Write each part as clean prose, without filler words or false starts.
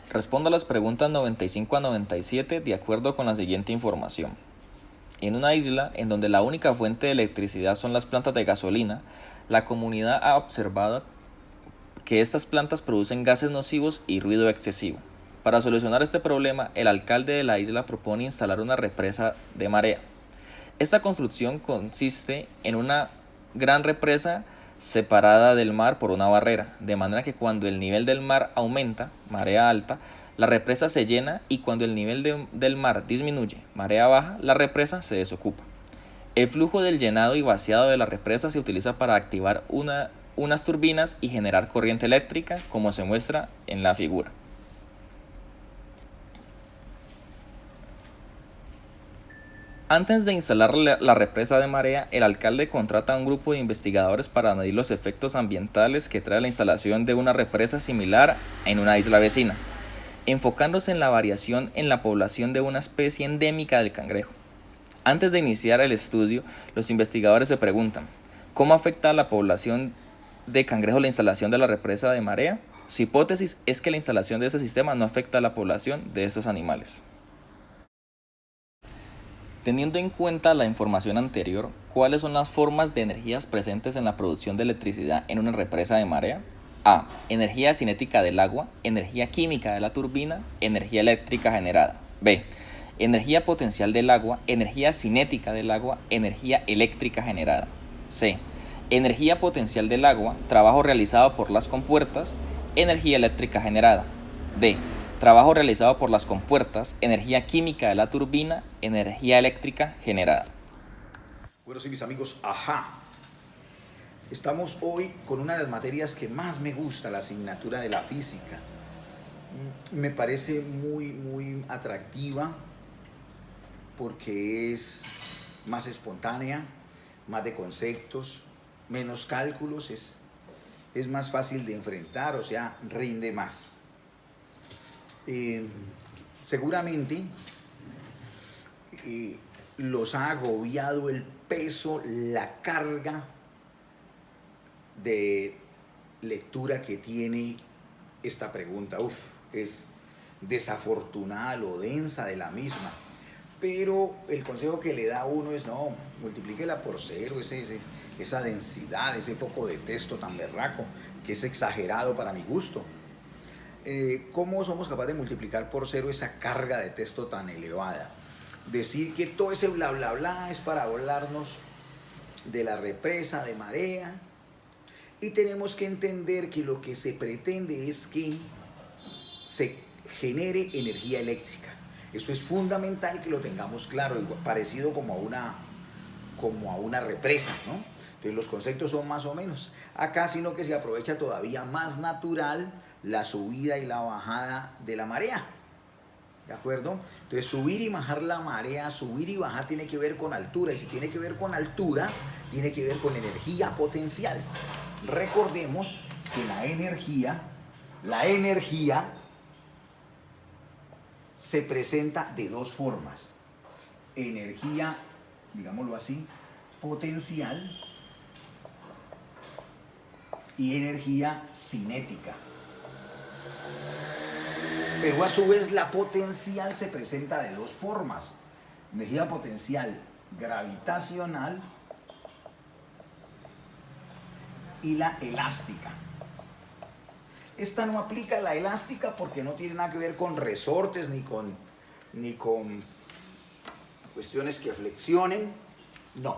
Respondo a las preguntas 95 a 97 de acuerdo con la siguiente información. En una isla en donde la única fuente de electricidad son las plantas de gasolina, la comunidad ha observado que estas plantas producen gases nocivos y ruido excesivo. Para solucionar este problema, el alcalde de la isla propone instalar una represa de marea. Esta construcción consiste en una gran represa separada del mar por una barrera, de manera que cuando el nivel del mar aumenta, marea alta, la represa se llena, y cuando el nivel del mar disminuye, marea baja, la represa se desocupa. El flujo del llenado y vaciado de la represa se utiliza para activar unas turbinas y generar corriente eléctrica, como se muestra en la figura. Antes de instalar la represa de marea, el alcalde contrata a un grupo de investigadores para medir los efectos ambientales que trae la instalación de una represa similar en una isla vecina, enfocándose en la variación en la población de una especie endémica del cangrejo. Antes de iniciar el estudio, los investigadores se preguntan: ¿cómo afecta a la población de cangrejos la instalación de la represa de marea? Su hipótesis es que la instalación de este sistema no afecta a la población de estos animales. Teniendo en cuenta la información anterior, ¿cuáles son las formas de energías presentes en la producción de electricidad en una represa de marea? A. Energía cinética del agua, energía química de la turbina, energía eléctrica generada. B. Energía potencial del agua, energía cinética del agua, energía eléctrica generada. C. Energía potencial del agua, trabajo realizado por las compuertas, energía eléctrica generada. D. Trabajo realizado por las compuertas, energía química de la turbina, energía eléctrica generada. Bueno, sí, mis amigos, ajá. Estamos hoy con una de las materias que más me gusta, la asignatura de la física. Me parece muy atractiva porque es más espontánea, más de conceptos, menos cálculos, es más fácil de enfrentar, o sea, rinde más. Seguramente los ha agobiado el peso, la carga de lectura que tiene esta pregunta. Es desafortunada lo densa de la misma, pero el consejo que le da a uno es: no, multiplíquela por cero, esa densidad, ese poco de texto tan berraco, que es exagerado para mi gusto. ¿Cómo somos capaces de multiplicar por cero esa carga de texto tan elevada? Decir que todo ese bla bla bla es para hablarnos de la represa de marea, y tenemos que entender que lo que se pretende es que se genere energía eléctrica. Eso es fundamental que lo tengamos claro, parecido como a una represa, ¿no? Entonces los conceptos son más o menos. Acá sino que se aprovecha todavía más natural la subida y la bajada de la marea. ¿De acuerdo? Entonces subir y bajar la marea, subir y bajar tiene que ver con altura. Y si tiene que ver con altura, tiene que ver con energía potencial. Recordemos que la energía se presenta de dos formas. Energía, digámoslo así, potencial, y energía cinética. Pero a su vez la potencial se presenta de dos formas: energía potencial gravitacional y la elástica. Esta no aplica la elástica porque no tiene nada que ver con resortes ni con cuestiones que flexionen, no.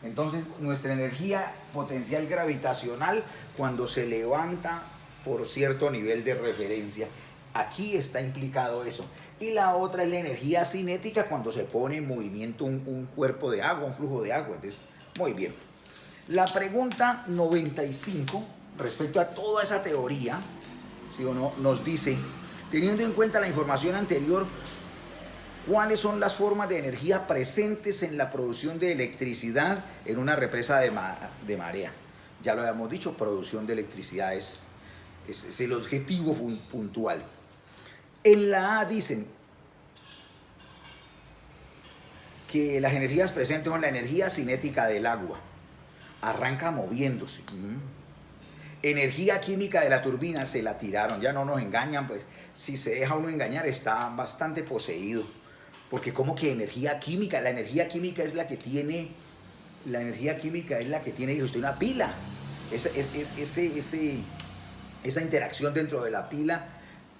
Entonces nuestra energía potencial gravitacional, cuando se levanta por cierto nivel de referencia, aquí está implicado eso. Y la otra es la energía cinética, cuando se pone en movimiento un cuerpo de agua, un flujo de agua. Entonces, muy bien. La pregunta 95, respecto a toda esa teoría, ¿sí o no?, nos dice: teniendo en cuenta la información anterior, ¿cuáles son las formas de energía presentes en la producción de electricidad en una represa de marea? Ya lo habíamos dicho, producción de electricidad es el objetivo puntual. En la A dicen que las energías presentes son la energía cinética del agua. Arranca moviéndose. energía química de la turbina se la tiraron, ya no nos engañan, pues si se deja uno engañar está bastante poseído. Porque como que energía química, la energía química es la que tiene, dice usted, una pila. Esa interacción dentro de la pila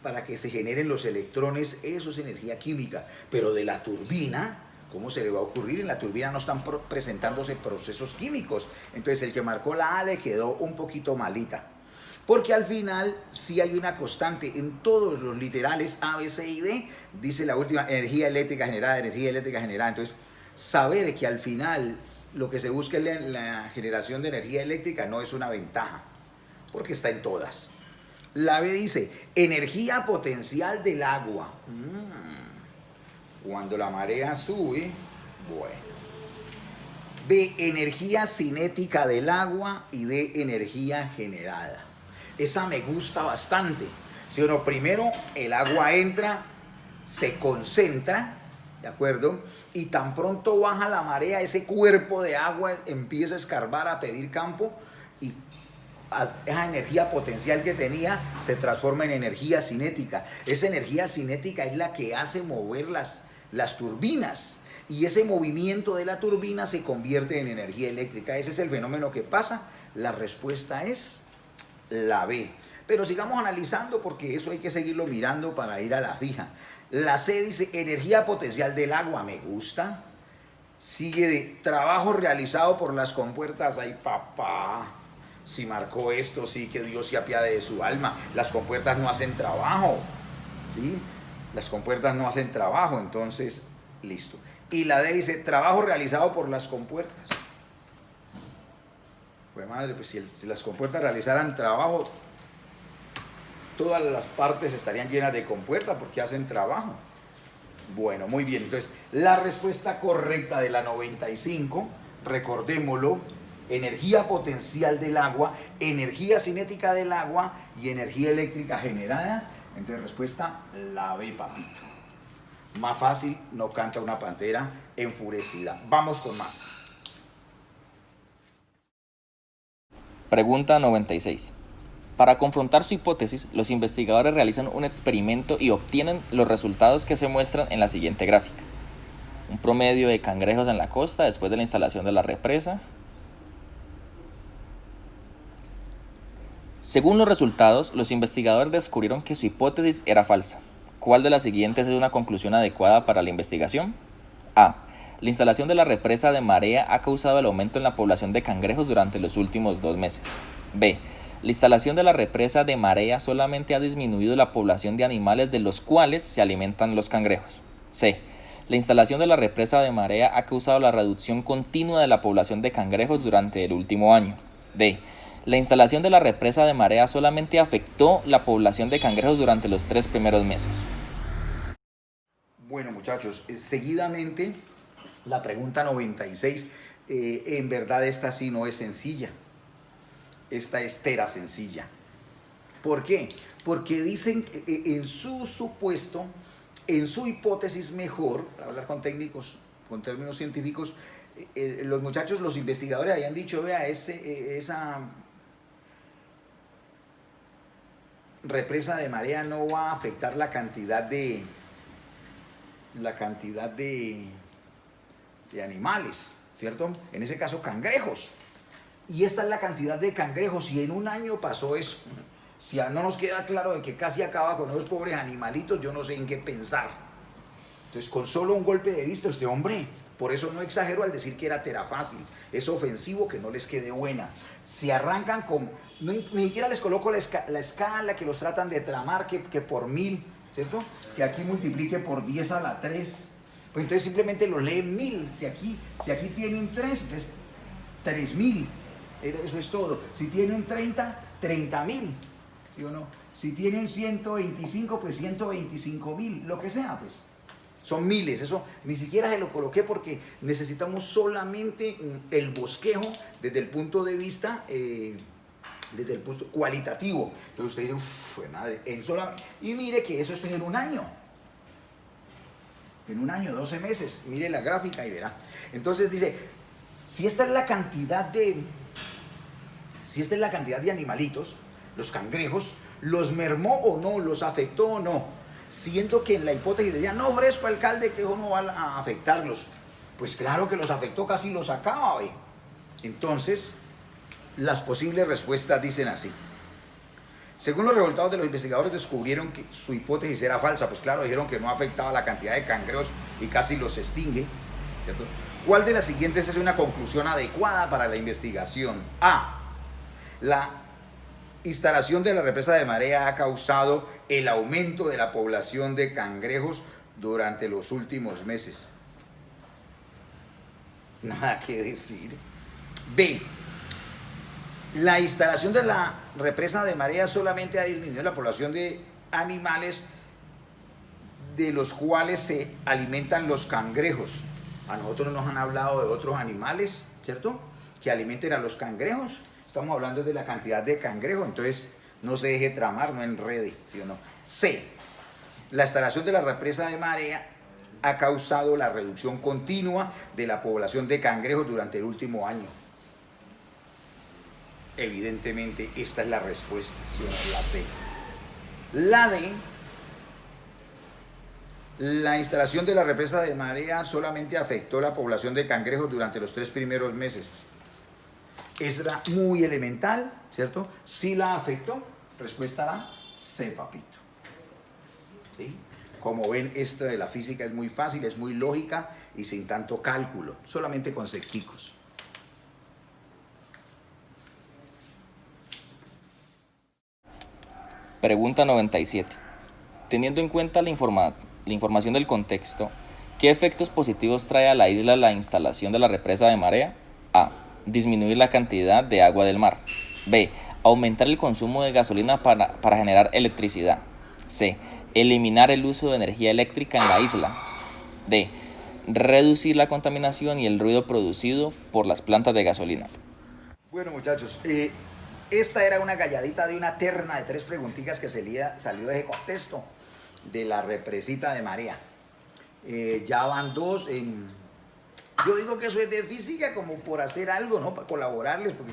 para que se generen los electrones, eso es energía química. Pero de la turbina, ¿cómo se le va a ocurrir? En la turbina no están presentándose procesos químicos. Entonces el que marcó la A le quedó un poquito malita. Porque al final sí hay una constante en todos los literales A, B, C y D. Dice la última, energía eléctrica generada, energía eléctrica generada. Entonces, saber que al final lo que se busca en la generación de energía eléctrica no es una ventaja, porque está en todas. La B dice, energía potencial del agua. Cuando la marea sube, bueno. B, energía cinética del agua. Y D, energía generada. Esa me gusta bastante. Si uno primero el agua entra, se concentra, ¿de acuerdo? Y tan pronto baja la marea, ese cuerpo de agua empieza a escarbar, a pedir campo, y esa energía potencial que tenía se transforma en energía cinética. Esa energía cinética es la que hace mover las turbinas. Y ese movimiento de la turbina se convierte en energía eléctrica. Ese es el fenómeno que pasa. La respuesta es la B. Pero sigamos analizando porque eso hay que seguirlo mirando para ir a la fija. La C dice energía potencial del agua, me gusta. Sigue de trabajo realizado por las compuertas. Ay, papá, si marcó esto, sí, que Dios se apiade de su alma. Las compuertas no hacen trabajo, ¿sí? Las compuertas no hacen trabajo, entonces, listo. Y la D dice trabajo realizado por las compuertas. Pues madre, pues si las compuertas realizaran trabajo, todas las partes estarían llenas de compuertas porque hacen trabajo. Bueno, muy bien. Entonces, la respuesta correcta de la 95, recordémoslo, energía potencial del agua, energía cinética del agua y energía eléctrica generada. Entonces, respuesta la B, papito. Más fácil, no canta una pantera enfurecida. Vamos con más. Pregunta 96. Para confrontar su hipótesis, los investigadores realizan un experimento y obtienen los resultados que se muestran en la siguiente gráfica. Un promedio de cangrejos en la costa después de la instalación de la represa. Según los resultados, los investigadores descubrieron que su hipótesis era falsa. ¿Cuál de las siguientes es una conclusión adecuada para la investigación? A. La instalación de la represa de marea ha causado el aumento en la población de cangrejos durante los últimos 2 meses. B. La instalación de la represa de marea solamente ha disminuido la población de animales de los cuales se alimentan los cangrejos. C. La instalación de la represa de marea ha causado la reducción continua de la población de cangrejos durante el último año. D. La instalación de la represa de marea solamente afectó la población de cangrejos durante los 3 primeros meses. Bueno, muchachos, seguidamente la pregunta 96, en verdad esta sí no es sencilla. Esta es tera sencilla. ¿Por qué? Porque dicen en su supuesto, en su hipótesis mejor, para hablar con técnicos, con términos científicos, los muchachos, los investigadores habían dicho, vea, esa represa de marea no va a afectar la cantidad de animales, ¿cierto? En ese caso, cangrejos. Y esta es la cantidad de cangrejos, y en un año pasó eso. Si no nos queda claro de que casi acaba con esos pobres animalitos, yo no sé en qué pensar. Entonces, con solo un golpe de vista, este hombre, por eso no exagero al decir que era tera fácil. Es ofensivo que no les quede buena. Si arrancan con, ni siquiera les coloco la escala que los tratan de tramar, que por 1000, ¿cierto? Que aquí multiplique por 10 a la 3. Pues entonces simplemente lo leen 1000. Si aquí tienen 3, entonces 3000. Eso es todo. Si tienen 30, 30.000. ¿Sí o no? Si tienen 125, pues 125.000. Lo que sea, pues. Son miles. Eso ni siquiera se lo coloqué porque necesitamos solamente el bosquejo desde el punto de vista cualitativo. Entonces usted dice, uff, madre, y mire que eso estoy en un año. En un año, 12 meses. Mire la gráfica y verá. Entonces dice, si esta es la cantidad si esta es la cantidad de animalitos, los cangrejos, ¿los mermó o no? ¿Los afectó o no? Siento que en la hipótesis decía, no, fresco alcalde, que eso no va a afectarlos. Pues claro que los afectó, casi los acaba, ¿ve? Entonces, las posibles respuestas dicen así. Según los resultados de los investigadores descubrieron que su hipótesis era falsa, pues claro, dijeron que no afectaba la cantidad de cangrejos y casi los extingue, ¿cierto? ¿Cuál de las siguientes es una conclusión adecuada para la investigación? A. La instalación de la represa de marea ha causado el aumento de la población de cangrejos durante los últimos meses. Nada que decir. B. La instalación de la represa de marea solamente ha disminuido la población de animales de los cuales se alimentan los cangrejos. A nosotros nos han hablado de otros animales, ¿cierto? Que alimenten a los cangrejos. Estamos hablando de la cantidad de cangrejos, entonces no se deje tramar, no enrede, ¿sí o no? C. La instalación de la represa de marea ha causado la reducción continua de la población de cangrejos durante el último año. Evidentemente, esta es la respuesta, ¿sí o no? La C. La D. La instalación de la represa de marea solamente afectó la población de cangrejos durante los 3 primeros meses. Era muy elemental, ¿cierto? Sí la afectó. Respuesta A, C, papito. ¿Sí? Como ven, esto de la física es muy fácil, es muy lógica y sin tanto cálculo, solamente con secticos. Pregunta 97. Teniendo en cuenta la información del contexto, ¿qué efectos positivos trae a la isla la instalación de la represa de marea? A. Disminuir la cantidad de agua del mar. B. Aumentar el consumo de gasolina para generar electricidad. C. Eliminar el uso de energía eléctrica en la isla. D. Reducir la contaminación y el ruido producido por las plantas de gasolina. Bueno, muchachos, esta era una galladita de una terna de 3 preguntitas que salió de ese contexto de la represita de marea. Ya van 2 en... Yo digo que eso es de física como por hacer algo, ¿no? Para colaborarles, porque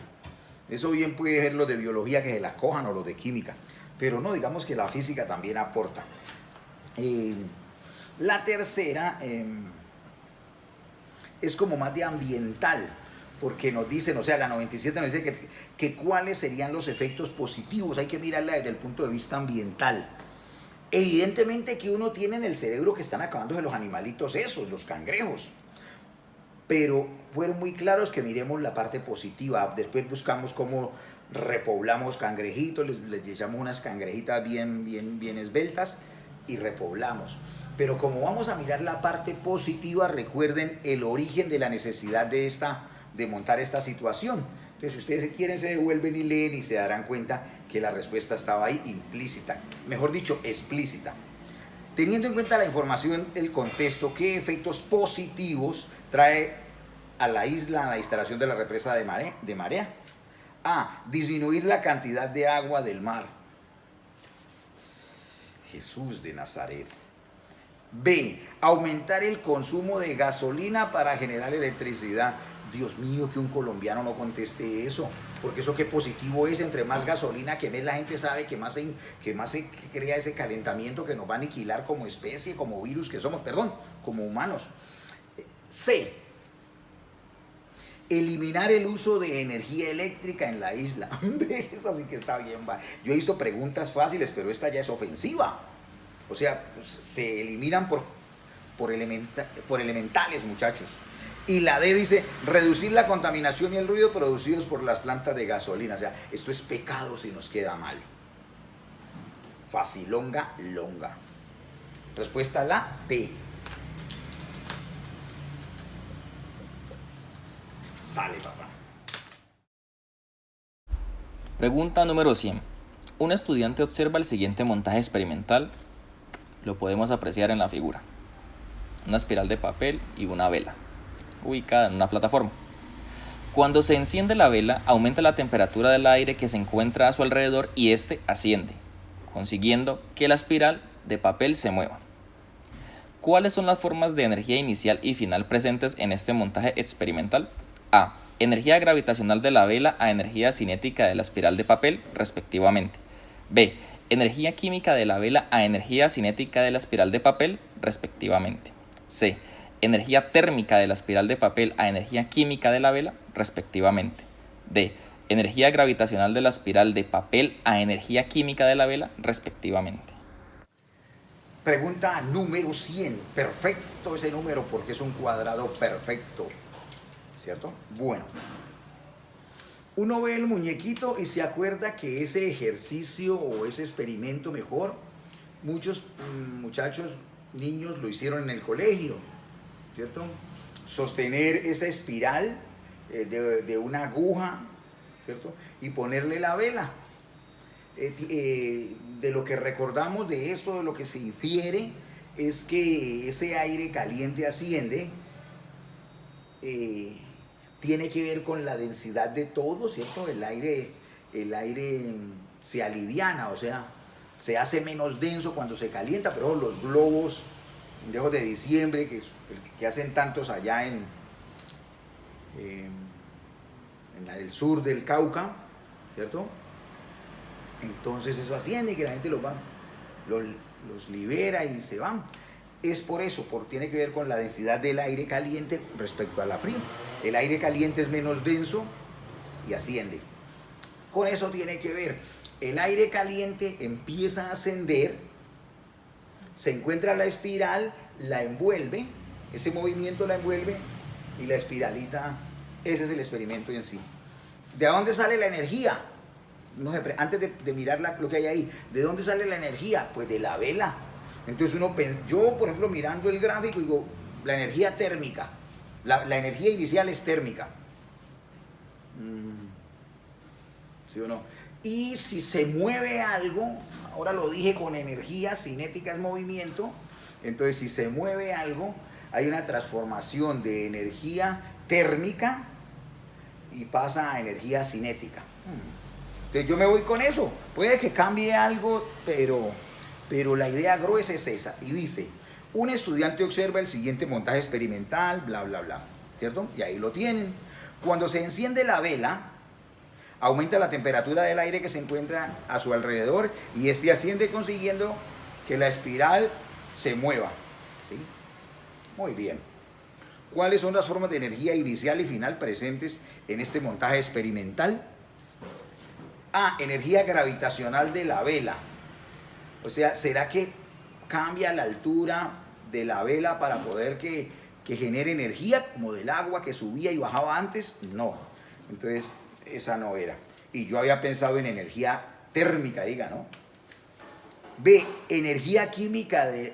eso bien puede ser los de biología que se la cojan o los de química. Pero no, digamos que la física también aporta. La tercera es como más de ambiental, porque nos dicen, o sea, la 97 nos dice que cuáles serían los efectos positivos. Hay que mirarla desde el punto de vista ambiental. Evidentemente que uno tiene en el cerebro que están acabándose los animalitos esos, los cangrejos. Pero fueron muy claros que miremos la parte positiva. Después buscamos cómo repoblamos cangrejitos, les echamos unas cangrejitas bien esbeltas y repoblamos. Pero como vamos a mirar la parte positiva, recuerden el origen de la necesidad de montar esta situación. Entonces, si ustedes quieren, se devuelven y leen y se darán cuenta que la respuesta estaba ahí implícita, mejor dicho, explícita. Teniendo en cuenta la información, el contexto, ¿qué efectos positivos trae a la isla la instalación de la represa de marea? A. Disminuir la cantidad de agua del mar. Jesús de Nazaret. B. Aumentar el consumo de gasolina para generar electricidad. Dios mío, que un colombiano no conteste eso, porque eso qué positivo es. Entre más gasolina que la gente sabe que más se crea ese calentamiento que nos va a aniquilar como especie, como virus que somos, como humanos. C. Eliminar el uso de energía eléctrica en la isla. Esa sí que está bien. Yo he visto preguntas fáciles, pero esta ya es ofensiva. O sea, pues, se eliminan por elementales, muchachos. Y la D dice, reducir la contaminación y el ruido producidos por las plantas de gasolina. O sea, esto es pecado si nos queda mal. Facilonga, longa. Respuesta la D. Sale, papá. Pregunta número 100. Un estudiante observa el siguiente montaje experimental. Lo podemos apreciar en la figura. Una espiral de papel y una vela, ubicada en una plataforma. Cuando se enciende la vela, aumenta la temperatura del aire que se encuentra a su alrededor y este asciende, consiguiendo que la espiral de papel se mueva. ¿Cuáles son las formas de energía inicial y final presentes en este montaje experimental? A. energía gravitacional de la vela a energía cinética de la espiral de papel, respectivamente. B. Energía química de la vela a energía cinética de la espiral de papel, respectivamente. C. Energía térmica de la espiral de papel a energía química de la vela, respectivamente. D. Energía gravitacional de la espiral de papel a energía química de la vela, respectivamente. Pregunta número 100. Perfecto ese número porque es un cuadrado perfecto. ¿Cierto? Bueno. Uno ve el muñequito y se acuerda que ese ejercicio o ese experimento mejor, muchos muchachos, niños lo hicieron en el colegio, ¿cierto? Sostener esa espiral de una aguja, ¿cierto? Y ponerle la vela. De lo que recordamos de eso, de lo que se infiere, es que ese aire caliente asciende, tiene que ver con la densidad de todo, ¿cierto? El aire se aliviana, o sea, se hace menos denso cuando se calienta, pero los globos de diciembre, que hacen tantos allá en el sur del Cauca, ¿cierto? Entonces eso asciende y que la gente los libera y se van. Es por eso, tiene que ver con la densidad del aire caliente respecto a la fría. El aire caliente es menos denso y asciende. Con eso tiene que ver. El aire caliente empieza a ascender, se encuentra la espiral, la envuelve, ese movimiento la envuelve y la espiralita, ese es el experimento en sí. ¿De dónde sale la energía? No sé, antes de mirar lo que hay ahí, ¿de dónde sale la energía? Pues de la vela. Entonces yo, por ejemplo, mirando el gráfico, digo, la energía térmica, la energía inicial es térmica. ¿Sí o no? Y si se mueve algo, ahora lo dije con energía, cinética es movimiento, entonces si se mueve algo, hay una transformación de energía térmica y pasa a energía cinética. Entonces yo me voy con eso, puede que cambie algo, pero la idea gruesa es esa. Y dice, un estudiante observa el siguiente montaje experimental, bla, bla, bla, ¿cierto? Y ahí lo tienen. Cuando se enciende la vela, aumenta la temperatura del aire que se encuentra a su alrededor y este asciende consiguiendo que la espiral se mueva. ¿Sí? Muy bien. ¿Cuáles son las formas de energía inicial y final presentes en este montaje experimental? A. Energía gravitacional de la vela. O sea, ¿será que cambia la altura de la vela para poder que genere energía como del agua que subía y bajaba antes? No. Entonces, esa no era. Y yo había pensado en energía térmica, diga, ¿no? B. Energía química de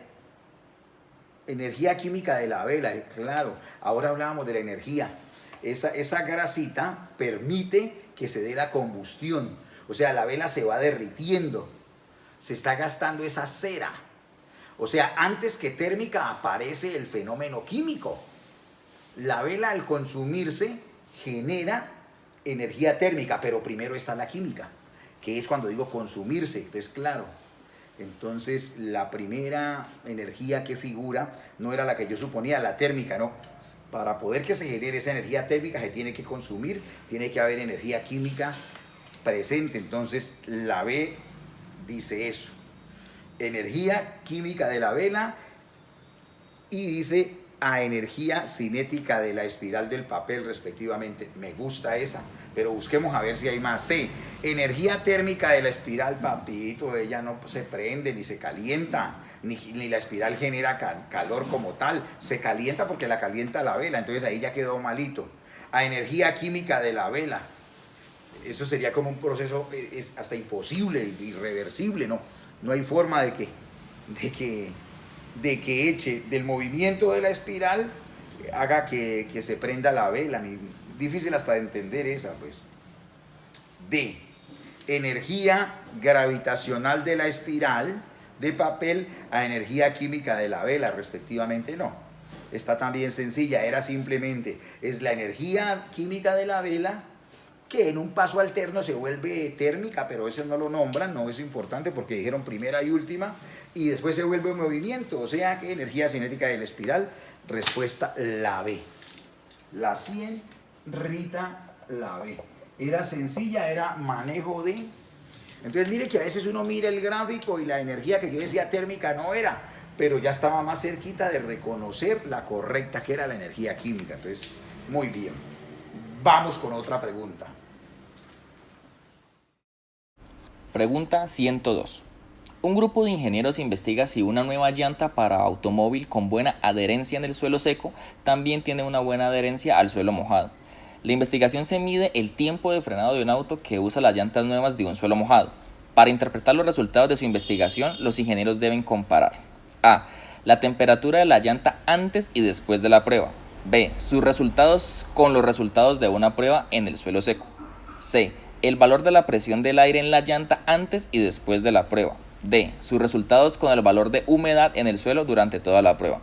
la vela. Claro, ahora hablábamos de la energía. Esa grasita permite que se dé la combustión. O sea, la vela se va derritiendo. Se está gastando esa cera. O sea, antes que térmica aparece el fenómeno químico. La vela al consumirse genera energía térmica, pero primero está la química, que es cuando digo consumirse. Entonces, claro, entonces la primera energía que figura no era la que yo suponía, la térmica, no. Para poder que se genere esa energía térmica se tiene que consumir, tiene que haber energía química presente. Entonces, la B dice eso, energía química de la vela, y dice a energía cinética de la espiral del papel respectivamente. Me gusta esa, pero busquemos a ver si hay más. C, energía térmica de la espiral, papito, ella no se prende ni se calienta, ni la espiral genera calor como tal, se calienta porque la calienta la vela, entonces ahí ya quedó malito. A energía química de la vela, eso sería como un proceso es hasta imposible, irreversible, no hay forma de que eche del movimiento de la espiral, haga que se prenda la vela, difícil hasta de entender esa, pues. D, energía gravitacional de la espiral de papel a energía química de la vela, respectivamente, no. Está también sencilla, era simplemente, es la energía química de la vela que en un paso alterno se vuelve térmica, pero eso no lo nombran, no es importante porque dijeron primera y última, y después se vuelve un movimiento, o sea que energía cinética de la espiral, respuesta la B. La 100 Rita la B. Era sencilla, era manejo de... Entonces mire que a veces uno mira el gráfico y la energía que yo decía térmica no era, pero ya estaba más cerquita de reconocer la correcta, que era la energía química. Entonces, muy bien. Vamos con otra pregunta. Pregunta 102. Un grupo de ingenieros investiga si una nueva llanta para automóvil con buena adherencia en el suelo seco también tiene una buena adherencia al suelo mojado. La investigación se mide el tiempo de frenado de un auto que usa las llantas nuevas de un suelo mojado. Para interpretar los resultados de su investigación, los ingenieros deben comparar: A. La temperatura de la llanta antes y después de la prueba. B. Sus resultados con los resultados de una prueba en el suelo seco. C. El valor de la presión del aire en la llanta antes y después de la prueba. D. Sus resultados con el valor de humedad en el suelo durante toda la prueba.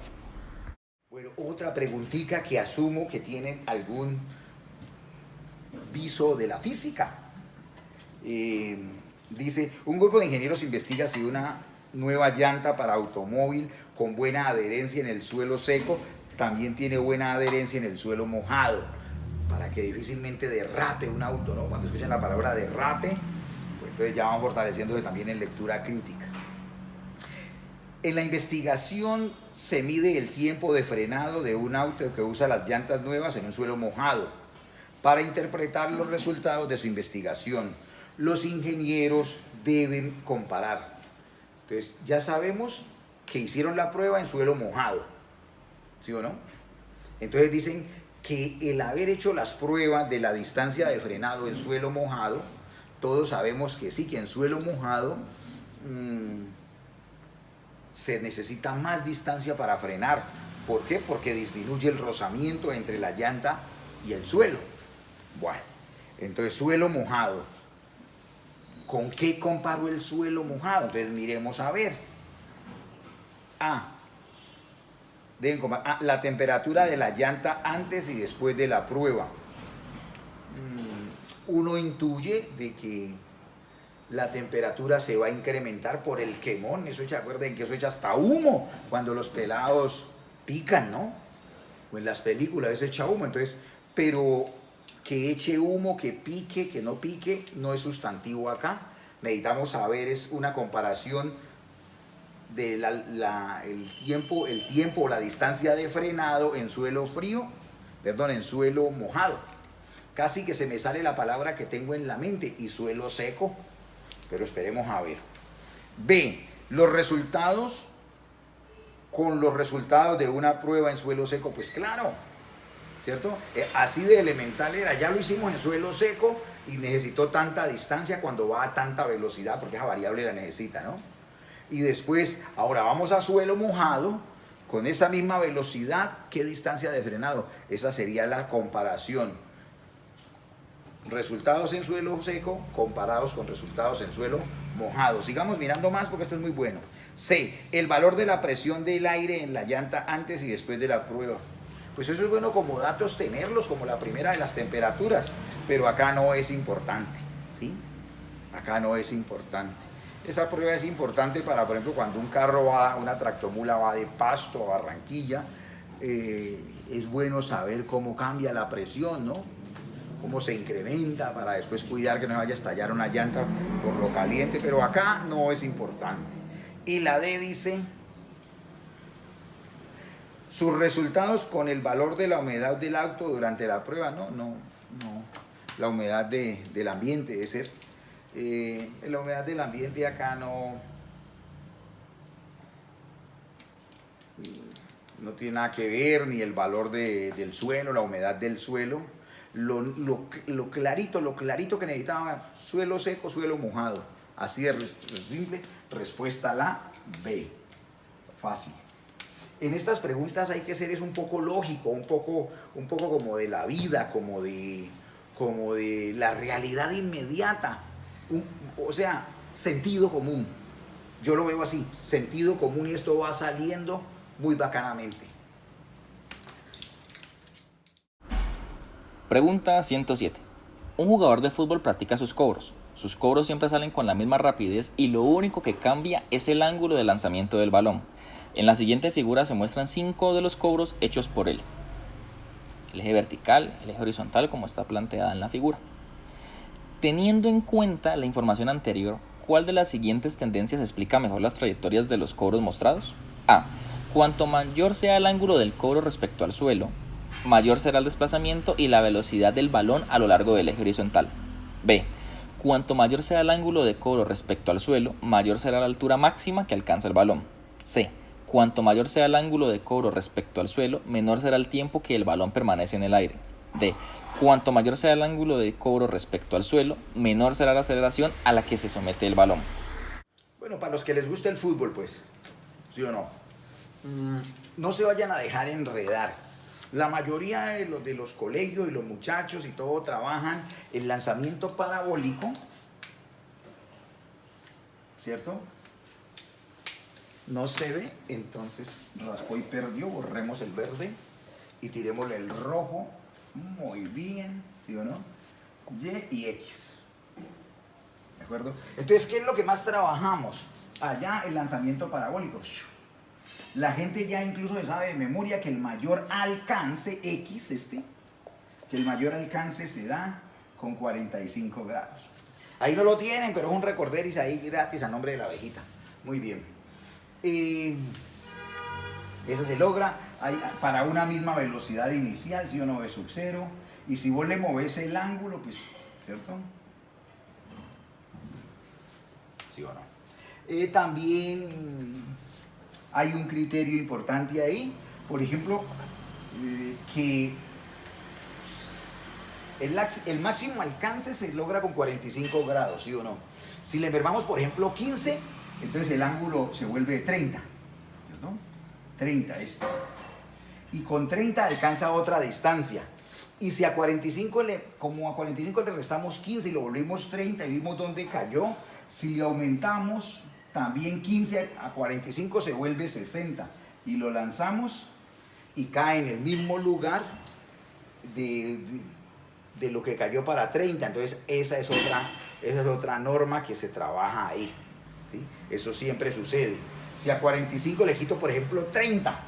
Bueno, otra preguntita que asumo que tienen algún viso de la física. Dice, un grupo de ingenieros investiga si una nueva llanta para automóvil con buena adherencia en el suelo seco también tiene buena adherencia en el suelo mojado, para que difícilmente derrape un auto, ¿no? Cuando escuchan la palabra derrape, pues entonces ya van fortaleciéndose también en lectura crítica. En la investigación se mide el tiempo de frenado de un auto que usa las llantas nuevas en un suelo mojado. Para interpretar los resultados de su investigación, los ingenieros deben comparar. Entonces, ya sabemos que hicieron la prueba en suelo mojado, ¿sí o no? Entonces dicen que el haber hecho las pruebas de la distancia de frenado en suelo mojado, todos sabemos que sí, que en suelo mojado se necesita más distancia para frenar. ¿Por qué? Porque disminuye el rozamiento entre la llanta y el suelo. Bueno, entonces suelo mojado. ¿Con qué comparo el suelo mojado? Entonces miremos a ver. Deben comparar la temperatura de la llanta antes y después de la prueba. Uno intuye de que la temperatura se va a incrementar por el quemón. Eso echa, acuerden que eso echa hasta humo cuando los pelados pican, ¿no? O en las películas a veces echa humo. Entonces, pero que eche humo, que pique, que no pique, no es sustantivo acá. Necesitamos saber, es una comparación de el tiempo o la distancia de frenado en suelo frío, en suelo mojado. Casi que se me sale la palabra que tengo en la mente, y suelo seco, pero esperemos a ver. B, los resultados con los resultados de una prueba en suelo seco, pues claro, ¿cierto? Así de elemental era, ya lo hicimos en suelo seco y necesitó tanta distancia cuando va a tanta velocidad, porque esa variable la necesita, ¿no? Y después, ahora vamos a suelo mojado, con esa misma velocidad, ¿qué distancia de frenado? Esa sería la comparación. Resultados en suelo seco comparados con resultados en suelo mojado. Sigamos mirando más porque esto es muy bueno. C, el valor de la presión del aire en la llanta antes y después de la prueba. Pues eso es bueno como datos tenerlos, como la primera de las temperaturas, pero acá no es importante, ¿sí? Acá no es importante. Esa prueba es importante para, por ejemplo, cuando un carro va, una tractomula va de Pasto a Barranquilla, es bueno saber cómo cambia la presión, ¿no? Cómo se incrementa para después cuidar que no vaya a estallar una llanta por lo caliente, pero acá no es importante. Y la D dice, sus resultados con el valor de la humedad del auto durante la prueba, no, la humedad del ambiente debe ser. La humedad del ambiente acá no tiene nada que ver, ni el valor del suelo, la humedad del suelo. Lo clarito que necesitaba, suelo seco, suelo mojado. Así de simple, respuesta la B. Fácil. En estas preguntas hay que ser un poco lógico, un poco como de la vida, como de la realidad inmediata. O sea, sentido común. Yo lo veo así, sentido común, y esto va saliendo muy bacanamente. Pregunta 107. Un jugador de fútbol practica sus cobros. Sus cobros siempre salen con la misma rapidez y lo único que cambia es el ángulo de lanzamiento del balón. En la siguiente figura se muestran 5 de los cobros hechos por él. el eje vertical, el eje horizontal, como está planteada en la figura. Teniendo en cuenta la información anterior, ¿cuál de las siguientes tendencias explica mejor las trayectorias de los cobros mostrados? A. Cuanto mayor sea el ángulo del cobro respecto al suelo, mayor será el desplazamiento y la velocidad del balón a lo largo del eje horizontal. B. Cuanto mayor sea el ángulo de cobro respecto al suelo, mayor será la altura máxima que alcanza el balón. C. Cuanto mayor sea el ángulo de cobro respecto al suelo, menor será el tiempo que el balón permanece en el aire. D. Cuanto mayor sea el ángulo de cobro respecto al suelo, menor será la aceleración a la que se somete el balón. Bueno, para los que les gusta el fútbol, pues, ¿sí o no? No se vayan a dejar enredar. La mayoría de los colegios y los muchachos y todo trabajan el lanzamiento parabólico, ¿cierto? No se ve, entonces raspó y perdió, borremos el verde y tirémosle el rojo. Muy bien, ¿sí o no? Y y X. ¿De acuerdo? Entonces, ¿qué es lo que más trabajamos? Allá el lanzamiento parabólico. La gente ya incluso sabe de memoria que el mayor alcance X, que el mayor alcance se da con 45 grados. Ahí no lo tienen, pero es un recorderis ahí gratis a nombre de la abejita. Muy bien. Eso se logra para una misma velocidad inicial, ¿sí o no? V sub 0. Y si vos le movés el ángulo, pues, ¿cierto? ¿Sí o no? También hay un criterio importante ahí, por ejemplo, que el máximo alcance se logra con 45 grados, ¿sí o no? Si le envergamos, por ejemplo, 15, entonces el ángulo se vuelve 30, ¿cierto? 30 y con 30 alcanza otra distancia. Y si a 45 como a 45 le restamos 15 y lo volvimos 30 y vimos dónde cayó, si le aumentamos también 15 a 45 se vuelve 60 y lo lanzamos y cae en el mismo lugar de lo que cayó para 30. Entonces esa es otra norma que se trabaja ahí, ¿sí? Eso siempre sucede. Si a 45 le quito, por ejemplo, 30,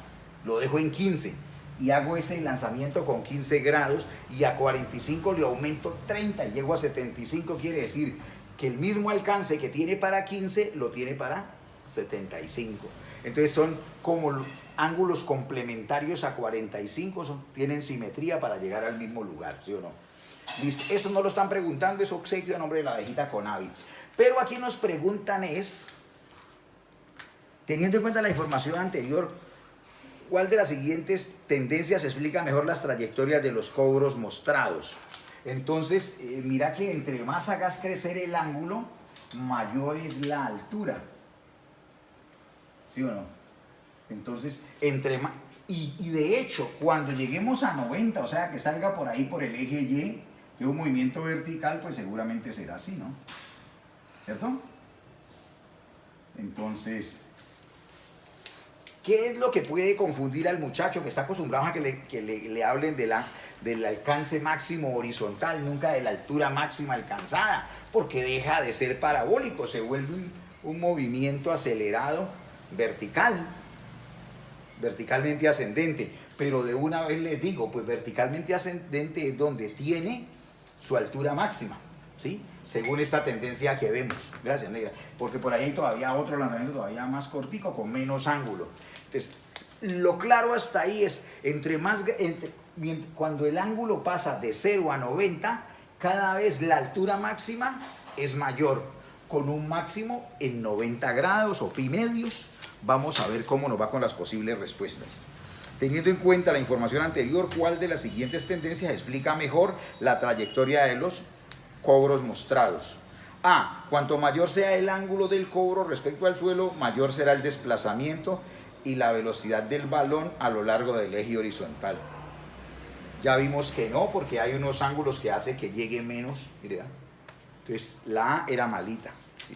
lo dejo en 15 y hago ese lanzamiento con 15 grados y a 45 le aumento 30 y llego a 75, quiere decir que el mismo alcance que tiene para 15 lo tiene para 75. Entonces son como ángulos complementarios a 45, tienen simetría para llegar al mismo lugar, ¿sí o no? Listo. Eso no lo están preguntando, es obsequio a nombre de la abejita Conavi. Pero aquí nos preguntan teniendo en cuenta la información anterior, ¿cuál de las siguientes tendencias explica mejor las trayectorias de los cobros mostrados? Entonces, mira que entre más hagas crecer el ángulo, mayor es la altura. ¿Sí o no? Entonces, entre más... Y de hecho, cuando lleguemos a 90, o sea, que salga por ahí por el eje Y, que un movimiento vertical, pues seguramente será así, ¿no? ¿Cierto? Entonces, ¿qué es lo que puede confundir al muchacho que está acostumbrado a que le hablen del alcance máximo horizontal, nunca de la altura máxima alcanzada? Porque deja de ser parabólico, se vuelve un movimiento acelerado verticalmente ascendente. Pero de una vez les digo, pues verticalmente ascendente es donde tiene su altura máxima, ¿sí? Según esta tendencia que vemos. Gracias, negra. Porque por ahí hay todavía otro lanzamiento todavía más cortico, con menos ángulo. Entonces, lo claro hasta ahí es, cuando el ángulo pasa de 0 a 90, cada vez la altura máxima es mayor, con un máximo en 90 grados o pi medios. Vamos a ver cómo nos va con las posibles respuestas. Teniendo en cuenta la información anterior, ¿cuál de las siguientes tendencias explica mejor la trayectoria de los cobros mostrados? A. Cuanto mayor sea el ángulo del cobro respecto al suelo, mayor será el desplazamiento y la velocidad del balón a lo largo del eje horizontal. Ya vimos que no, porque hay unos ángulos que hace que llegue menos. Mira. Entonces, la A era malita, ¿sí?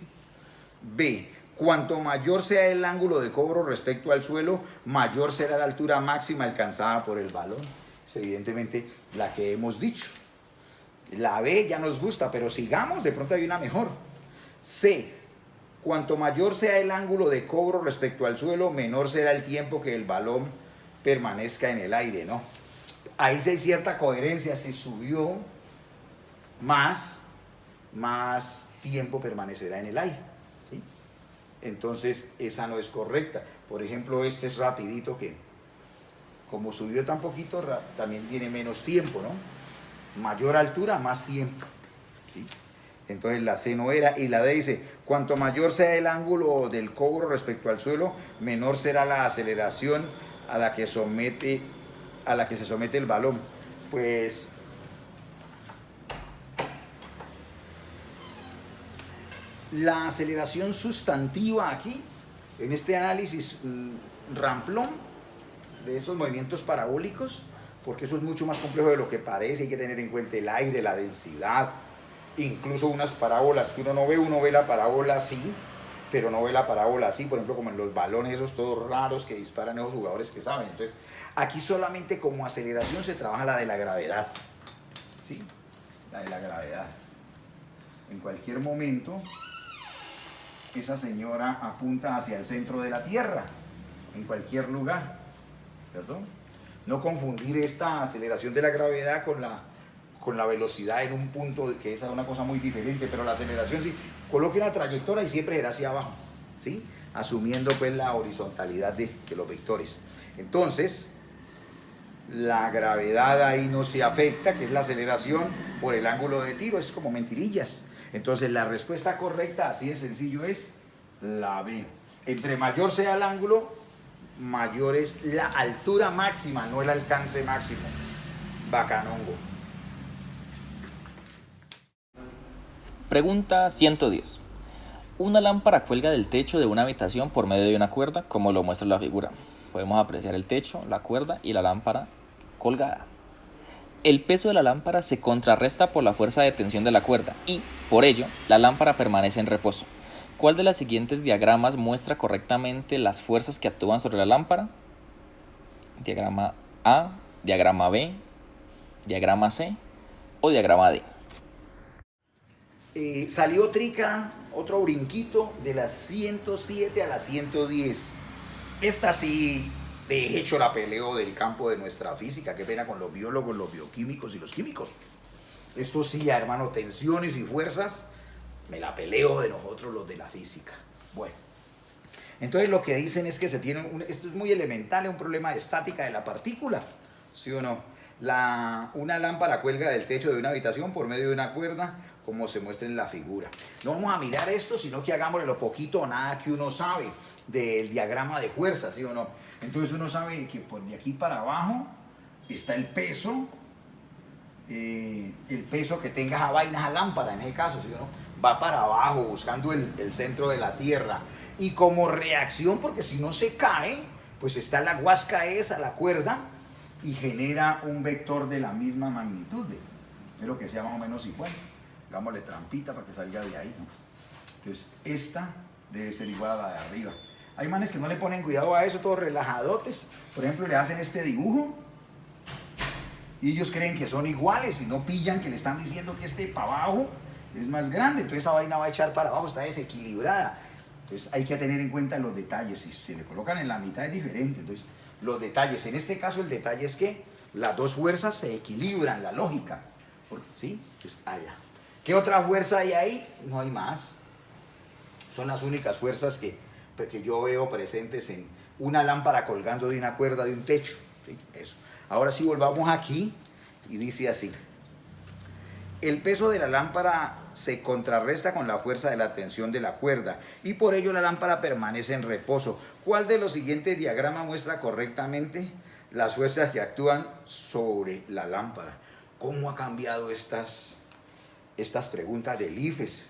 B. Cuanto mayor sea el ángulo de cobro respecto al suelo, mayor será la altura máxima alcanzada por el balón. Es evidentemente la que hemos dicho. La B ya nos gusta, pero sigamos, de pronto hay una mejor. C. Cuanto mayor sea el ángulo de cobro respecto al suelo, menor será el tiempo que el balón permanezca en el aire, ¿no? Ahí sí hay cierta coherencia, si subió más tiempo permanecerá en el aire, ¿sí? Entonces esa no es correcta. Por ejemplo, este es rapidito, que como subió tan poquito, también tiene menos tiempo, ¿no? Mayor altura, más tiempo, ¿sí? Entonces la C no era. Y la D dice, cuanto mayor sea el ángulo del cobro respecto al suelo, menor será la aceleración a la que se somete el balón. Pues la aceleración sustantiva aquí, en este análisis ramplón de esos movimientos parabólicos, porque eso es mucho más complejo de lo que parece, hay que tener en cuenta el aire, la densidad, incluso unas parábolas que uno ve la parábola así, pero no ve la parábola así, por ejemplo, como en los balones esos todos raros que disparan esos jugadores que saben. Entonces, aquí solamente como aceleración se trabaja la de la gravedad, ¿sí? La de la gravedad. En cualquier momento, esa señora apunta hacia el centro de la Tierra, en cualquier lugar, ¿cierto? No confundir esta aceleración de la gravedad con la velocidad en un punto, que es una cosa muy diferente, pero la aceleración sí, coloque una trayectoria y siempre será hacia abajo, ¿sí? Asumiendo pues la horizontalidad de los vectores. Entonces, la gravedad ahí no se afecta, que es la aceleración por el ángulo de tiro, es como mentirillas. Entonces la respuesta correcta, así de sencillo, es la B. Entre mayor sea el ángulo, mayor es la altura máxima, no el alcance máximo. Bacanongo. Pregunta 110. Una lámpara cuelga del techo de una habitación por medio de una cuerda, como lo muestra la figura. Podemos apreciar el techo, la cuerda y la lámpara colgada. El peso de la lámpara se contrarresta por la fuerza de tensión de la cuerda y, por ello, la lámpara permanece en reposo. ¿Cuál de los siguientes diagramas muestra correctamente las fuerzas que actúan sobre la lámpara? Diagrama A, diagrama B, diagrama C o diagrama D. Salió trica, otro brinquito de las 107 a las 110. Esta sí, de hecho, la peleo del campo de nuestra física. Qué pena con los biólogos, los bioquímicos y los químicos. Esto sí, hermano, tensiones y fuerzas, me la peleo de nosotros los de la física. Bueno, entonces lo que dicen es que se tiene, esto es muy elemental, es un problema de estática de la partícula, ¿sí o no? Una lámpara cuelga del techo de una habitación por medio de una cuerda, como se muestra en la figura. No vamos a mirar esto, sino que hagámosle lo poquito o nada que uno sabe del diagrama de fuerza, ¿sí o no? Entonces uno sabe que por de aquí para abajo está el peso que tenga esa vaina, esa lámpara, en ese caso, ¿sí o no? Va para abajo buscando el centro de la Tierra. Y como reacción, porque si no se cae, pues está la guasca esa, la cuerda, y genera un vector de la misma magnitud, pero que sea más o menos igual. Hagámosle trampita para que salga de ahí, ¿no? Entonces, esta debe ser igual a la de arriba. Hay manes que no le ponen cuidado a eso, todos relajadotes. Por ejemplo, le hacen este dibujo y ellos creen que son iguales y no pillan que le están diciendo que este para abajo es más grande. Entonces, esa vaina va a echar para abajo, está desequilibrada. Entonces, hay que tener en cuenta los detalles. Si se le colocan en la mitad es diferente. Entonces, los detalles. En este caso, el detalle es que las dos fuerzas se equilibran, la lógica. ¿Sí? Pues allá. ¿Qué otra fuerza hay ahí? No hay más. Son las únicas fuerzas que yo veo presentes en una lámpara colgando de una cuerda de un techo. ¿Sí? Eso. Ahora sí, volvamos aquí y dice así. El peso de la lámpara se contrarresta con la fuerza de la tensión de la cuerda y por ello la lámpara permanece en reposo. ¿Cuál de los siguientes diagramas muestra correctamente las fuerzas que actúan sobre la lámpara? ¿Cómo ha cambiado estas preguntas del IFES?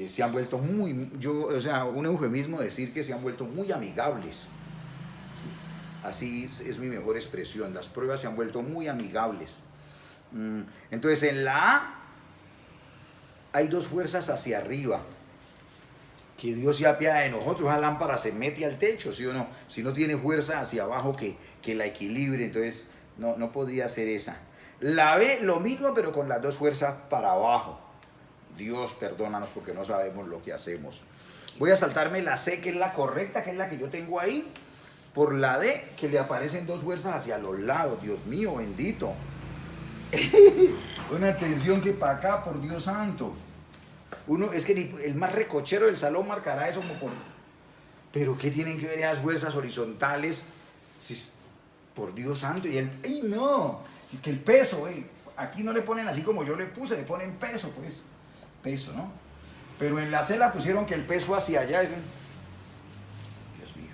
Se han vuelto un eufemismo decir que se han vuelto muy amigables. Así es mi mejor expresión. Las pruebas se han vuelto muy amigables. Entonces, en la A hay dos fuerzas hacia arriba. Que Dios se apiade de nosotros. Esa lámpara se mete al techo, ¿sí o no? Si no tiene fuerza hacia abajo que la equilibre, entonces no podría ser esa. La B, lo mismo, pero con las dos fuerzas para abajo. Dios, perdónanos porque no sabemos lo que hacemos. Voy a saltarme la C, que es la correcta, que es la que yo tengo ahí. Por la D, que le aparecen dos fuerzas hacia los lados. Dios mío, bendito. Una tensión que para acá, por Dios santo. Uno, es que ni el más recochero del salón marcará eso como por... Pero ¿qué tienen que ver esas fuerzas horizontales? Si, por Dios santo. Y el... ¡Ay, no! Y que el peso, aquí no le ponen así como yo le puse, le ponen peso, pues. Peso, ¿no? Pero en la C la pusieron que el peso hacia allá es... Dios mío.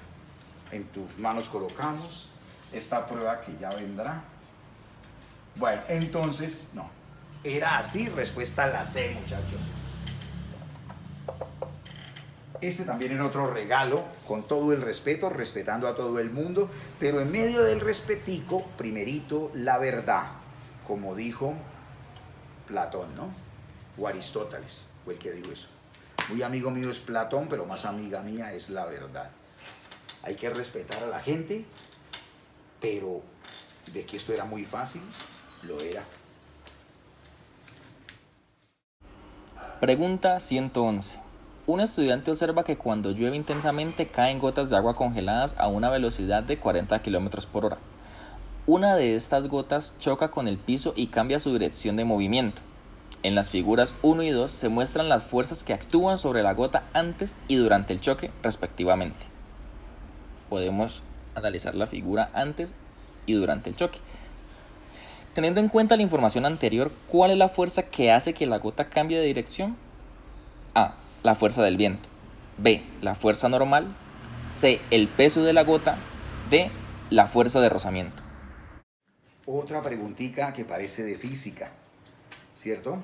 En tus manos colocamos esta prueba que ya vendrá. Bueno, entonces, no. Era así, respuesta a la C, muchachos. Este también era otro regalo, con todo el respeto, respetando a todo el mundo, pero en medio del respetico, primerito, la verdad, como dijo Platón, ¿no? O Aristóteles, fue el que dijo eso. Muy amigo mío es Platón, pero más amiga mía es la verdad. Hay que respetar a la gente, pero de que esto era muy fácil, lo era. Pregunta 111. Un estudiante observa que cuando llueve intensamente caen gotas de agua congeladas a una velocidad de 40 km por hora. Una de estas gotas choca con el piso y cambia su dirección de movimiento. En las figuras 1 y 2 se muestran las fuerzas que actúan sobre la gota antes y durante el choque, respectivamente. Podemos analizar la figura antes y durante el choque. Teniendo en cuenta la información anterior, ¿cuál es la fuerza que hace que la gota cambie de dirección? A. La fuerza del viento. B. La fuerza normal. C. El peso de la gota. D. La fuerza de rozamiento. Otra preguntita que parece de física, ¿cierto?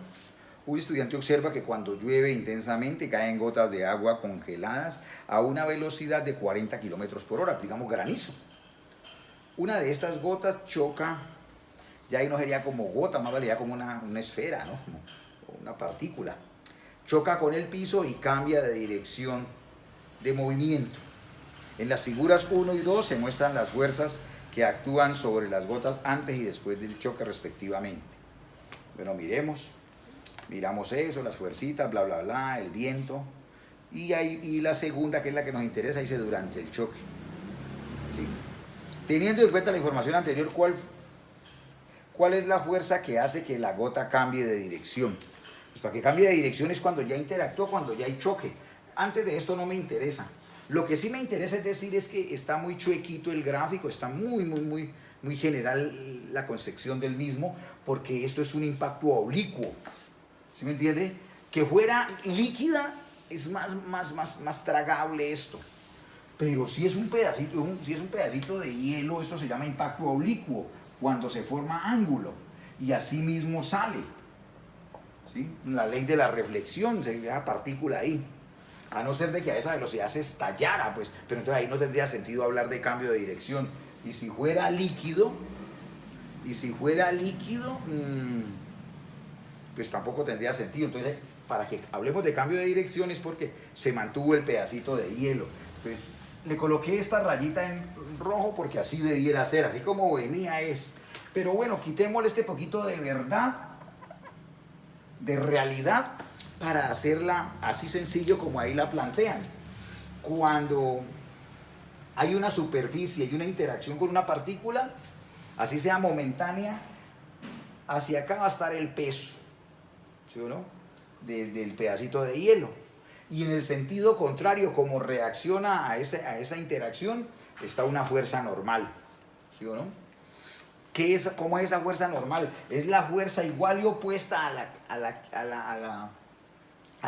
Un estudiante observa que cuando llueve intensamente caen gotas de agua congeladas a una velocidad de 40 km por hora, digamos granizo. Una de estas gotas choca, ya ahí no sería como gota, más valía como una esfera, ¿no? Como una partícula. Choca con el piso y cambia de dirección de movimiento. En las figuras 1 y 2 se muestran las fuerzas que actúan sobre las gotas antes y después del choque respectivamente. Bueno, miramos eso, las fuercitas, bla, bla, bla, el viento. Y la segunda, que es la que nos interesa, dice durante el choque. ¿Sí? Teniendo en cuenta la información anterior, ¿cuál es la fuerza que hace que la gota cambie de dirección? Pues para que cambie de dirección es cuando ya interactúa, cuando ya hay choque. Antes de esto no me interesa. Lo que sí me interesa es decir es que está muy chuequito el gráfico, está muy general la concepción del mismo, porque esto es un impacto oblicuo. ¿Sí me entiende? Que fuera líquida es más tragable esto. Pero si es un pedacito de hielo, esto se llama impacto oblicuo, cuando se forma ángulo, y así mismo sale. ¿Sí? La ley de la reflexión, se ve la partícula ahí. A no ser de que a esa velocidad se estallara, pues, pero entonces ahí no tendría sentido hablar de cambio de dirección. Y si fuera líquido, pues tampoco tendría sentido. Entonces, para que hablemos de cambio de dirección es porque se mantuvo el pedacito de hielo. Pues le coloqué esta rayita en rojo porque así debiera ser, así como venía es. Pero bueno, quitémosle este poquito de verdad, de realidad, para hacerla así sencillo como ahí la plantean. Cuando hay una superficie y una interacción con una partícula, así sea momentánea, hacia acá va a estar el peso, ¿sí o no? Del pedacito de hielo. Y en el sentido contrario, como reacciona a esa interacción, está una fuerza normal, ¿sí o no? ¿Cómo es esa fuerza normal? Es la fuerza igual y opuesta a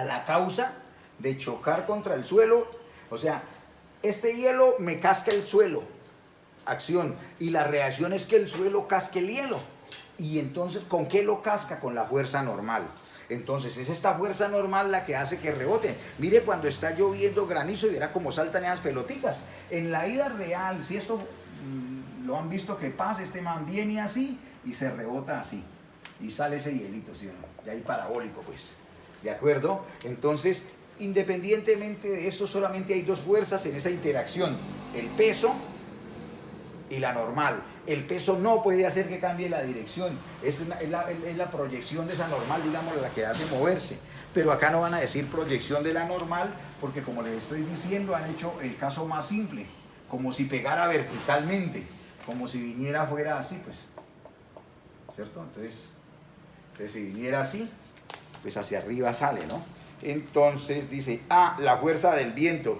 la causa de chocar contra el suelo. O sea, este hielo me casca el suelo, acción, y la reacción es que el suelo casque el hielo. Y entonces, ¿con qué lo casca? Con la fuerza normal. Entonces, es esta fuerza normal la que hace que reboten. Mire cuando está lloviendo granizo y verá cómo saltan esas pelotitas. En la vida real, si esto lo han visto que pasa, este man viene así y se rebota así. Y sale ese hielito, ¿sí o no? Y ahí parabólico, pues. ¿De acuerdo? Entonces, independientemente de esto, solamente hay dos fuerzas en esa interacción. El peso y la normal. El peso no puede hacer que cambie la dirección. Es la proyección de esa normal, digamos, la que hace moverse. Pero acá no van a decir proyección de la normal, porque como les estoy diciendo, han hecho el caso más simple. como si pegara verticalmente, como si viniera fuera así, pues, ¿cierto? Entonces si viniera así, pues hacia arriba sale, ¿no? Entonces dice, la fuerza del viento.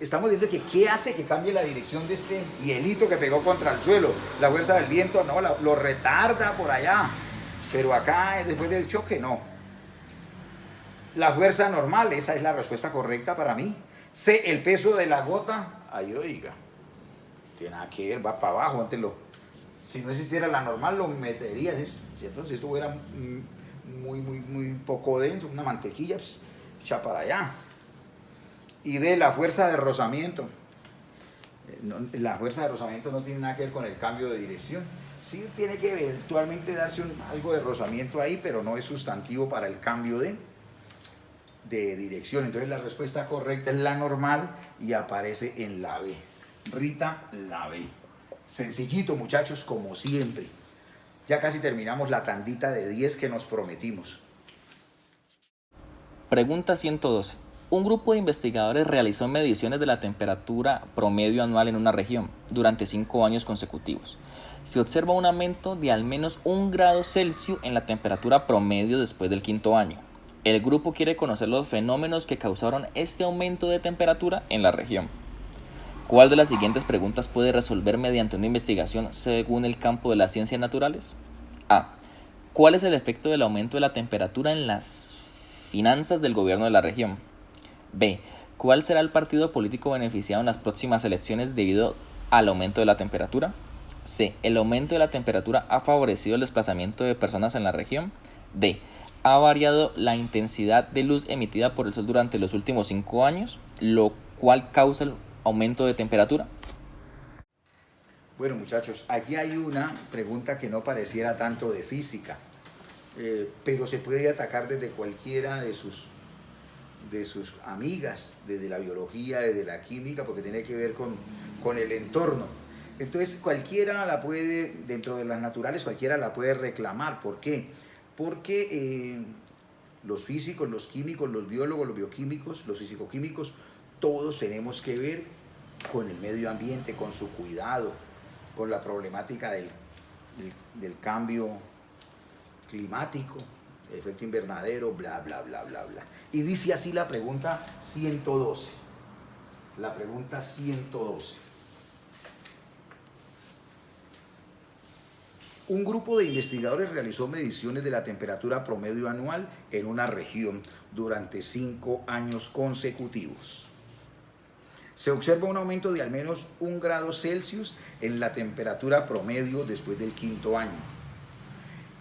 Estamos viendo que qué hace que cambie la dirección de este hielito que pegó contra el suelo. La fuerza del viento no, lo retarda por allá, pero acá después del choque no. La fuerza normal, esa es la respuesta correcta para mí. C, el peso de la gota, ahí oiga, tiene nada que ver, va para abajo, antes si no existiera la normal lo meterías, ¿cierto? Si esto fuera muy poco denso, una mantequilla, pues, echa para allá. Y de la fuerza de rozamiento. La fuerza de rozamiento no tiene nada que ver con el cambio de dirección. Sí tiene que eventualmente darse algo de rozamiento ahí, pero no es sustantivo para el cambio de dirección. Entonces la respuesta correcta es la normal y aparece en la B. Rita, la B. Sencillito, muchachos, como siempre. Ya casi terminamos la tandita de 10 que nos prometimos. Pregunta 112. Un grupo de investigadores realizó mediciones de la temperatura promedio anual en una región durante 5 años consecutivos. Se observa un aumento de al menos 1 grado Celsius en la temperatura promedio después del 5.º año. El grupo quiere conocer los fenómenos que causaron este aumento de temperatura en la región. ¿Cuál de las siguientes preguntas puede resolver mediante una investigación según el campo de las ciencias naturales? A. ¿Cuál es el efecto del aumento de la temperatura en las finanzas del gobierno de la región? B. ¿Cuál será el partido político beneficiado en las próximas elecciones debido al aumento de la temperatura? C. ¿El aumento de la temperatura ha favorecido el desplazamiento de personas en la región? D. ¿Ha variado la intensidad de luz emitida por el sol durante los últimos 5 años, lo cual causa el aumento de temperatura? Bueno, muchachos, aquí hay una pregunta que no pareciera tanto de física, pero se puede atacar desde cualquiera de sus amigas, desde la biología, desde la química, porque tiene que ver con el entorno. Entonces cualquiera la puede, dentro de las naturales, cualquiera la puede reclamar. ¿Por qué? Porque los físicos, los químicos, los biólogos, los bioquímicos, los fisicoquímicos, todos tenemos que ver con el medio ambiente, con su cuidado, con la problemática del cambio climático, el efecto invernadero, bla, bla, bla, bla, bla. Y dice así la pregunta 112. La pregunta 112. Un grupo de investigadores realizó mediciones de la temperatura promedio anual en una región durante 5 años consecutivos. Se observa un aumento de al menos 1 grado Celsius en la temperatura promedio después del 5.º año.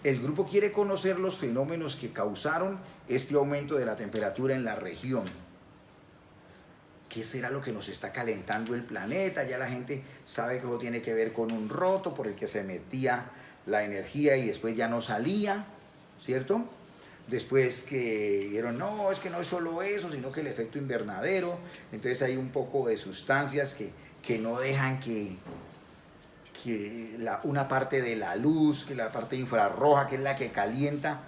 El grupo quiere conocer los fenómenos que causaron este aumento de la temperatura en la región. ¿Qué será lo que nos está calentando el planeta? Ya la gente sabe que eso tiene que ver con un roto por el que se metía la energía y después ya no salía, ¿cierto? Después que dijeron, no, es que no es solo eso, sino que el efecto invernadero. Entonces hay un poco de sustancias que no dejan que una parte de la luz, que la parte infrarroja, que es la que calienta,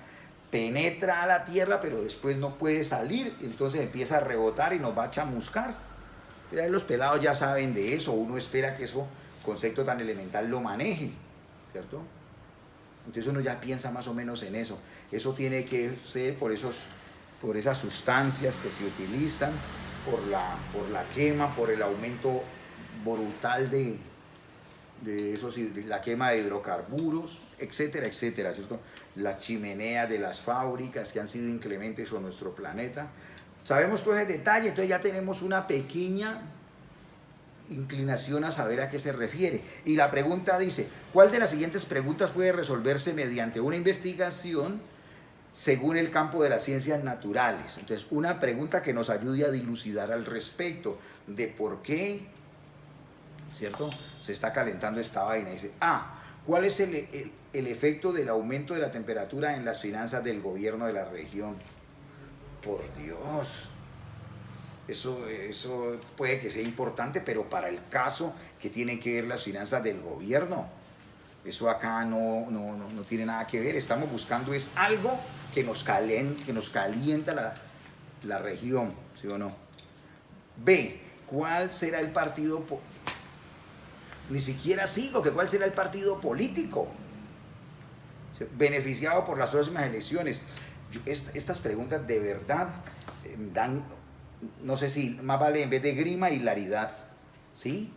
penetra a la Tierra, pero después no puede salir, entonces empieza a rebotar y nos va a chamuscar. Pero los pelados ya saben de eso, uno espera que eso, concepto tan elemental, lo maneje, ¿cierto? Entonces uno ya piensa más o menos en eso. Eso tiene que ser por esas sustancias que se utilizan, por la quema, por el aumento brutal de la quema de hidrocarburos, etcétera, etcétera, ¿cierto? Las chimeneas de las fábricas que han sido inclementes con nuestro planeta. Sabemos todo ese detalle, entonces ya tenemos una pequeña inclinación a saber a qué se refiere. Y la pregunta dice, ¿cuál de las siguientes preguntas puede resolverse mediante una investigación según el campo de las ciencias naturales? Entonces, una pregunta que nos ayude a dilucidar al respecto de por qué, ¿cierto?, se está calentando esta vaina. Dice, ¿cuál es el efecto del aumento de la temperatura en las finanzas del gobierno de la región? Por Dios. Eso puede que sea importante, pero para el caso que tienen que ver las finanzas del gobierno, eso acá no tiene nada que ver. Estamos buscando es algo que nos calienta la región, ¿sí o no? B, ¿cuál será el partido? Ni siquiera sigo, que cuál será el partido político beneficiado por las próximas elecciones. Estas preguntas de verdad dan, no sé si más vale en vez de grima, hilaridad, ¿sí?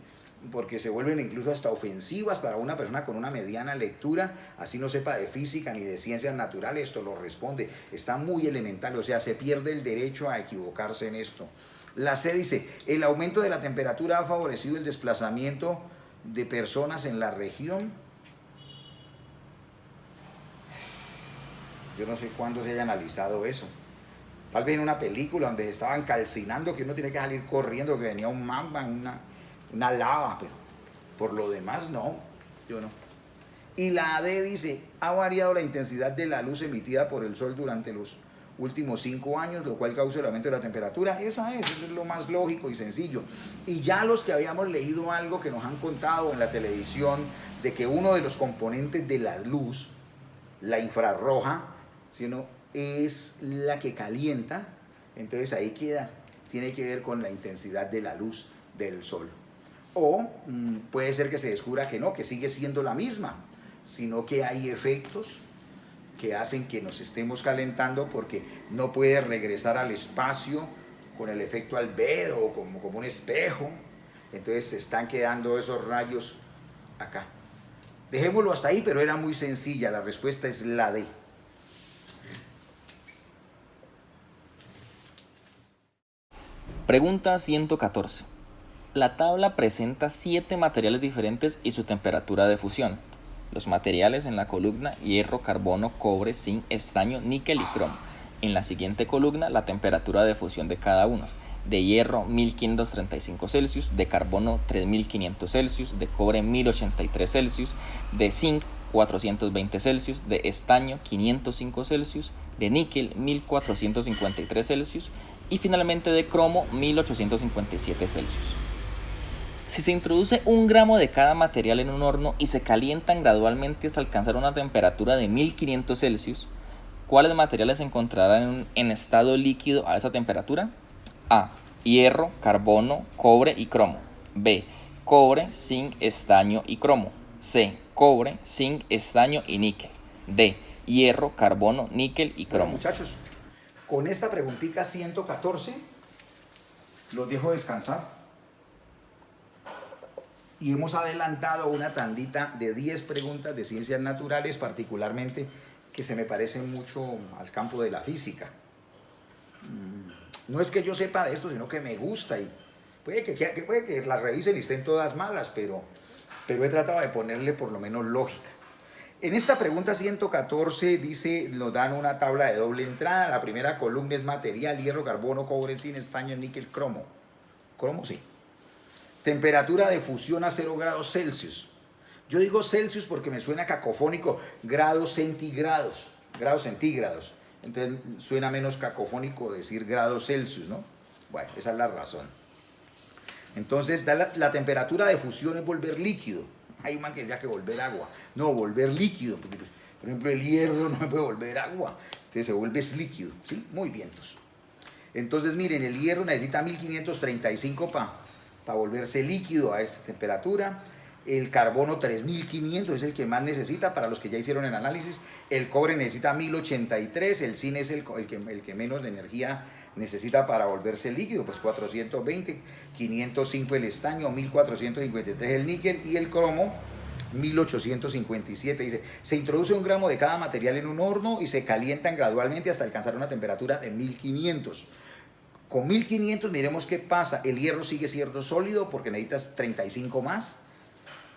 Porque se vuelven incluso hasta ofensivas para una persona con una mediana lectura, así no sepa de física ni de ciencias naturales, esto lo responde, está muy elemental, o sea, se pierde el derecho a equivocarse en esto. La C dice, el aumento de la temperatura ha favorecido el desplazamiento de personas en la región. Yo no sé cuándo se haya analizado eso. Tal vez en una película donde estaban calcinando que uno tiene que salir corriendo, que venía un magma, una lava, pero por lo demás no, yo no. Y la D dice, ha variado la intensidad de la luz emitida por el sol durante los últimos 5 años, lo cual causa el aumento de la temperatura. Eso es lo más lógico y sencillo. Y ya los que habíamos leído algo que nos han contado en la televisión, de que uno de los componentes de la luz, la infrarroja, sino es la que calienta, entonces ahí queda, tiene que ver con la intensidad de la luz del sol. O puede ser que se descubra que no, que sigue siendo la misma, sino que hay efectos que hacen que nos estemos calentando porque no puede regresar al espacio con el efecto albedo o como un espejo, entonces se están quedando esos rayos acá. Dejémoslo hasta ahí, pero era muy sencilla, la respuesta es la D. Pregunta 114. La tabla presenta 7 materiales diferentes y su temperatura de fusión. Los materiales en la columna hierro, carbono, cobre, zinc, estaño, níquel y cromo. En la siguiente columna la temperatura de fusión de cada uno. De hierro 1535 Celsius, de carbono 3500 Celsius, de cobre 1083 Celsius, de zinc 420 Celsius, de estaño 505 Celsius, de níquel 1453 Celsius y finalmente de cromo 1857 Celsius. Si se introduce 1 gramo de cada material en un horno y se calientan gradualmente hasta alcanzar una temperatura de 1500 Celsius, ¿cuáles materiales se encontrarán en estado líquido a esa temperatura? A. Hierro, carbono, cobre y cromo. B. Cobre, zinc, estaño y cromo. C. Cobre, zinc, estaño y níquel. D. Hierro, carbono, níquel y cromo. Bueno, muchachos, con esta preguntita 114 los dejo descansar. Y hemos adelantado una tandita de 10 preguntas de ciencias naturales, particularmente que se me parecen mucho al campo de la física. No es que yo sepa de esto, sino que me gusta y puede que las revisen y estén todas malas, pero he tratado de ponerle por lo menos lógica. En esta pregunta 114 dice, nos dan una tabla de doble entrada. La primera columna es material, hierro, carbono, cobre, zinc, estaño, níquel, cromo. Cromo sí. Temperatura de fusión a 0 grados Celsius. Yo digo Celsius porque me suena cacofónico, grados centígrados. Entonces suena menos cacofónico decir grados Celsius, ¿no? Bueno, esa es la razón. Entonces la temperatura de fusión es volver líquido. Hay un man que decía que volver agua. No, volver líquido. Porque, pues, por ejemplo, el hierro no me puede volver agua. Entonces se vuelve líquido, ¿sí? Muy vientos. Entonces, miren, el hierro necesita 1535 para volverse líquido a esta temperatura. El carbono 3500 es el que más necesita para los que ya hicieron el análisis. El cobre necesita 1083, el zinc es el que menos de energía necesita para volverse líquido, pues 420, 505 el estaño, 1453 el níquel y el cromo 1857. Dice, se introduce 1 gramo de cada material en un horno y se calientan gradualmente hasta alcanzar una temperatura de 1500. Con 1500 miremos qué pasa. El hierro sigue siendo sólido porque necesitas 35 más.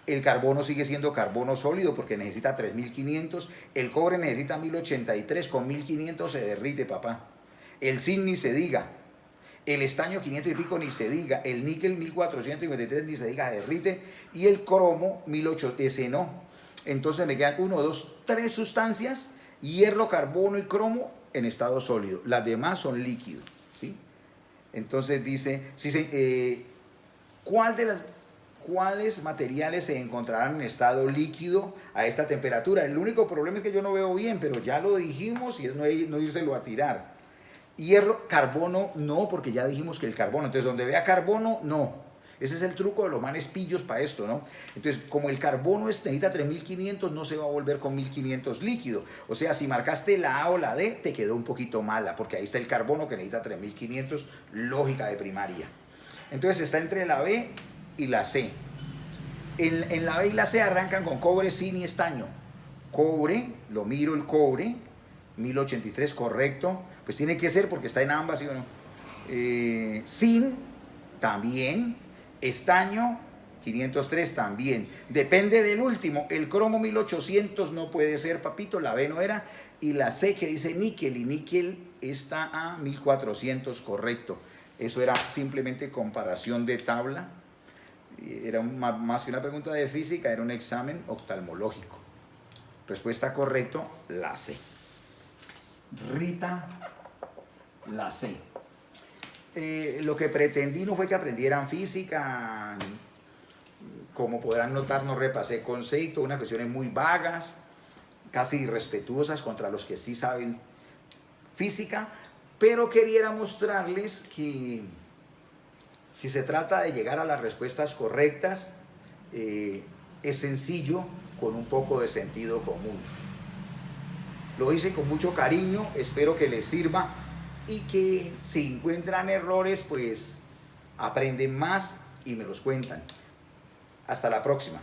El carbono sigue siendo carbono sólido porque necesita 3500. El cobre necesita 1083. Con 1500 se derrite, papá. El zinc ni se diga. El estaño 500 y pico ni se diga. El níquel 1453 ni se diga, se derrite. Y el cromo 1800, ese no. Entonces me quedan 1, 2, 3 sustancias. Hierro, carbono y cromo en estado sólido. Las demás son líquidos, ¿sí? Entonces dice, ¿cuáles materiales se encontrarán en estado líquido a esta temperatura? El único problema es que yo no veo bien, pero ya lo dijimos y es no írselo a tirar. Hierro, carbono, no, porque ya dijimos que el carbono. Entonces, donde vea carbono, no. Ese es el truco de los manes pillos para esto, ¿no? Entonces, como el carbono necesita 3500, no se va a volver con 1500 líquido. O sea, si marcaste la A o la D, te quedó un poquito mala, porque ahí está el carbono que necesita 3500, lógica de primaria. Entonces, está entre la B y la C. En la B y la C arrancan con cobre, zinc y estaño. Cobre, lo miro el cobre, 1083, correcto. Pues tiene que ser porque está en ambas, ¿sí o no? Zinc, también. Estaño, 503 también. Depende del último. El cromo 1800 no puede ser, papito. La B no era. Y la C que dice níquel. Y níquel está a 1400, correcto. Eso era simplemente comparación de tabla. Era más que una pregunta de física, era un examen oftalmológico. Respuesta correcta, la C. Rita, la C. Lo que pretendí no fue que aprendieran física. Como podrán notar, no repasé conceptos, unas cuestiones muy vagas, casi irrespetuosas contra los que sí saben física, pero quería mostrarles que si se trata de llegar a las respuestas correctas, es sencillo con un poco de sentido común. Lo hice con mucho cariño, espero que les sirva y que si encuentran errores, pues aprenden más y me los cuentan. Hasta la próxima.